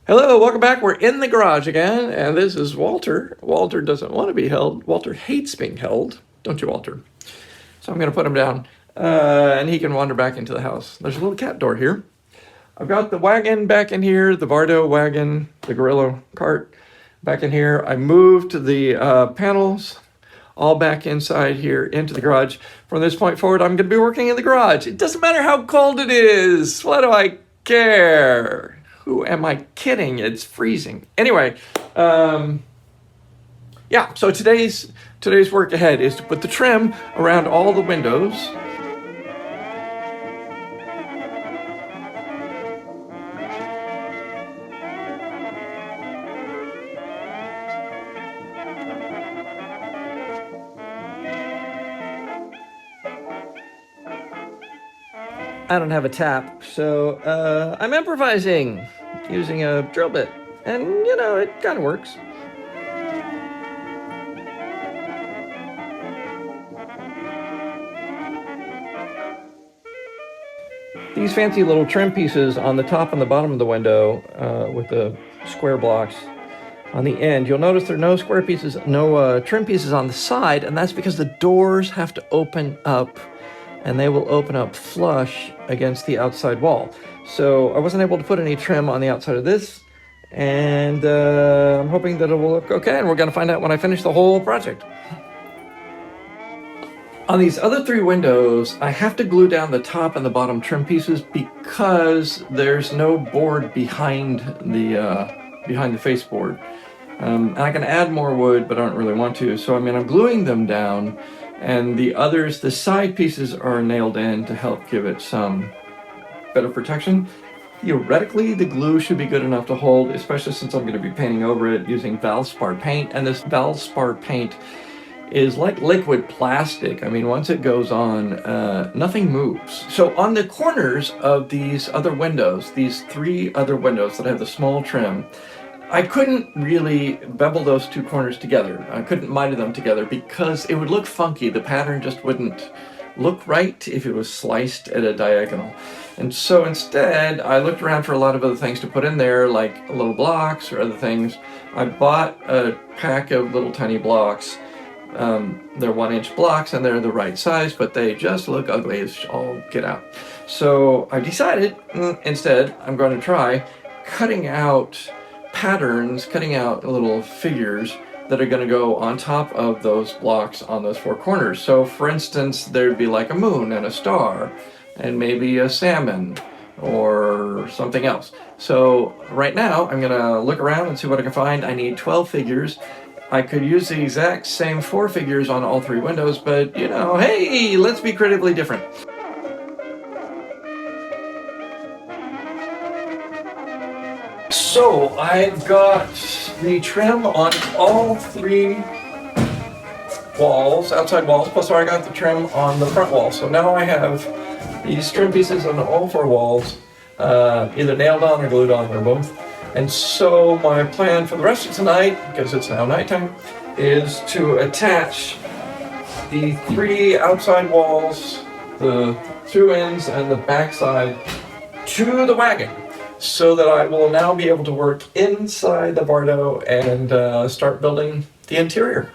Hello, welcome back. We're in the garage again, and this is Walter. Walter doesn't want to be held. Walter hates being held. Don't you, Walter? So I'm going to put him down, and he can wander back into the house. There's a little cat door here. I've got the wagon back in here, the Vardo wagon, the gorilla cart back in here. I moved the panels all back inside here into the garage. From this point forward, I'm going to be working in the garage. It doesn't matter how cold it is. Why do I care? Who am I kidding? It's freezing. Anyway, yeah, so today's work ahead is to put the trim around all the windows. I don't have a tap, so I'm improvising using a drill bit, and you know, it kind of works. These fancy little trim pieces on the top and the bottom of the window with the square blocks on the end, you'll notice there are no square pieces, no trim pieces on the side, and that's because the doors have to open up, and they will open up flush against the outside wall. So I wasn't able to put any trim on the outside of this, and I'm hoping that it will look okay, and we're going to find out when I finish the whole project. On these other three windows, I have to glue down the top and the bottom trim pieces because there's no board behind the faceboard. And I can add more wood, but I don't really want to. So I'm gluing them down, and the others, the side pieces are nailed in to help give it some better protection. Theoretically, the glue should be good enough to hold, especially since I'm going to be painting over it using Valspar paint, and this Valspar paint is like liquid plastic. I mean, once it goes on, nothing moves. So on the corners of these other windows, these three other windows that have the small trim, I couldn't really bevel those two corners together. I couldn't miter them together because it would look funky. The pattern just wouldn't look right if it was sliced at a diagonal. And so instead, I looked around for a lot of other things to put in there, like little blocks or other things. I bought a pack of little tiny blocks. They're 1-inch blocks and they're the right size, but they just look ugly as all get out. So I decided instead I'm going to try cutting out patterns, cutting out little figures that are going to go on top of those blocks on those four corners. So for instance, there'd be like a moon and a star and maybe a salmon or something else. So right now I'm going to look around and see what I can find. I need 12 figures. I could use the exact same 4 figures on all 3 windows, but you know, hey, let's be creatively different. So I've got the trim on all 3 walls, outside walls, plus I got the trim on the front wall. So now I have these trim pieces on all 4 walls, either nailed on or glued on or both. And so my plan for the rest of tonight, because it's now nighttime, is to attach the 3 outside walls, the 2 ends and the back side, to the wagon, so that I will now be able to work inside the Vardo and start building the interior.